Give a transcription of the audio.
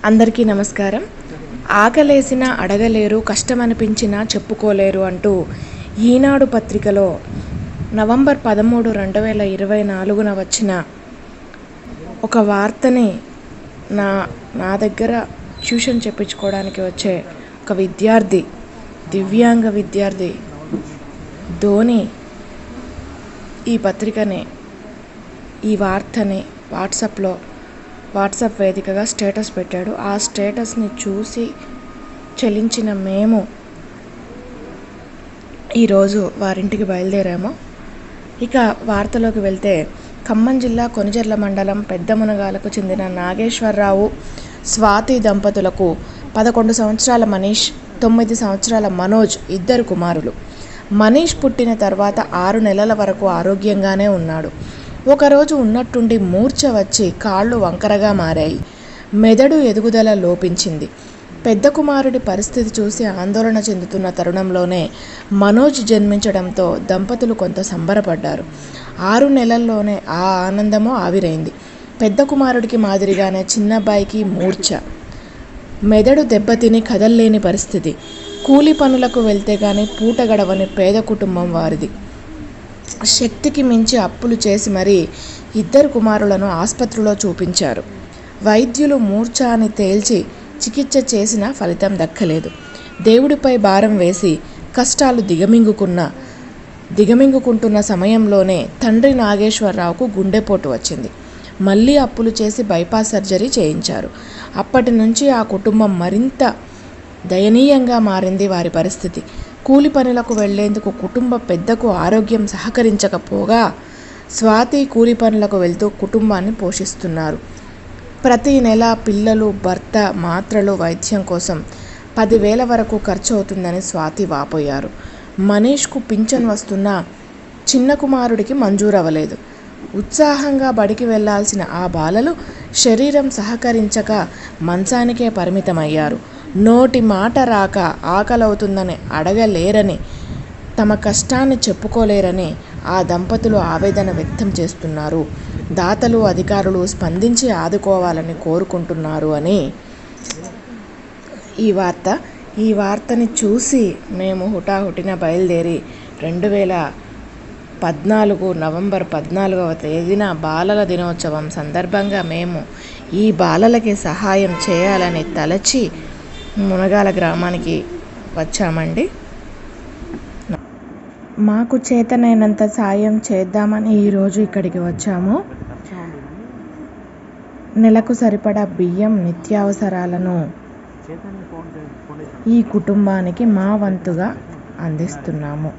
అందరికీ నమస్కారం. ఆకలేసినా అడగలేరు, కష్టమనిపించినా చెప్పుకోలేరు అంటూ ఈనాడు పత్రికలో నవంబర్ 13, 2024 వచ్చిన ఒక వార్తని నా దగ్గర ట్యూషన్ చెప్పించుకోవడానికి వచ్చే ఒక విద్యార్థి, దివ్యాంగ విద్యార్థి ధోని ఈ పత్రికని, ఈ వార్తని వాట్సాప్ వేదికగా స్టేటస్ పెట్టాడు. ఆ స్టేటస్ని చూసి చలించిన మేము ఈరోజు వారింటికి బయలుదేరాము. ఇక వార్తలోకి వెళ్తే, ఖమ్మం జిల్లా కొణిజర్ల మండలం పెద్దమునగాలకు చెందిన నాగేశ్వరరావు, స్వాతి దంపతులకు 11 సంవత్సరాల మనీష్, 9 సంవత్సరాల మనోజ్ ఇద్దరు కుమారులు. మనీష్ పుట్టిన తర్వాత 6 నెలల వరకు ఆరోగ్యంగానే ఉన్నాడు. ఒకరోజు ఉన్నట్టుండి మూర్ఛ వచ్చి కాళ్ళు వంకరగా మారాయి. మెదడు ఎదుగుదల లోపించింది. పెద్ద కుమారుడి పరిస్థితి చూసి ఆందోళన చెందుతున్న తరుణంలోనే మనోజ్ జన్మించడంతో దంపతులు కొంత సంబరపడ్డారు. 6 నెలల్లోనే ఆ ఆనందమూ ఆవిరైంది. పెద్ద కుమారుడికి మాదిరిగానే చిన్నబ్బాయికి మూర్ఛ, మెదడు దెబ్బతిని కదల్లేని పరిస్థితి. కూలి పనులకు వెళ్తే కానీ పూట గడవని పేద కుటుంబం వారిది. శక్తికి మించి అప్పులు చేసి మరీ ఇద్దరు కుమారులను ఆసుపత్రిలో చూపించారు. వైద్యులు మూర్ఛ అని తేల్చి చికిత్స చేసినా ఫలితం దక్కలేదు. దేవుడిపై భారం వేసి కష్టాలు దిగమింగుకుంటున్న సమయంలోనే తండ్రి నాగేశ్వరరావుకు గుండెపోటు వచ్చింది. మళ్ళీ అప్పులు చేసి బైపాస్ సర్జరీ చేయించారు. అప్పటి నుంచి ఆ కుటుంబం మరింత దయనీయంగా మారింది. వారి పరిస్థితి, కూలి పనులకు వెళ్లేందుకు కుటుంబ పెద్దకు ఆరోగ్యం సహకరించకపోగా స్వాతి కూలి పనులకు వెళ్తూ కుటుంబాన్ని పోషిస్తున్నారు. ప్రతి నెల పిల్లలు, భర్త, మాత్రలు, వైద్యం కోసం 10,000 వరకు ఖర్చు అవుతుందని స్వాతి వాపోయారు. మనీష్కు పింఛన్ వస్తున్నా చిన్న కుమారుడికి మంజూరవ్వలేదు. ఉత్సాహంగా బడికి వెళ్లాల్సిన ఆ బాలలు శరీరం సహకరించక మంచానికే పరిమితమయ్యారు. నోటి మాట రాక ఆకలవుతుందని అడగలేరని, తమ కష్టాన్ని చెప్పుకోలేరని ఆ దంపతులు ఆవేదన వ్యక్తం చేస్తున్నారు. దాతలు, అధికారులు స్పందించి ఆదుకోవాలని కోరుకుంటున్నారు అని ఈ వార్తని చూసి మేము హుటాహుటిన బయలుదేరి 2014 నవంబర్ 14వ తేదీన బాలల దినోత్సవం సందర్భంగా మేము ఈ బాలలకి సహాయం చేయాలని తలచి మునగాల గ్రామానికి వచ్చామండి. మాకు చేతనైనంత సాయం చేద్దామని ఈరోజు ఇక్కడికి వచ్చాము. నెలకు సరిపడా బియ్యం, నిత్యావసరాలను ఈ కుటుంబానికి మా వంతుగా అందిస్తున్నాము.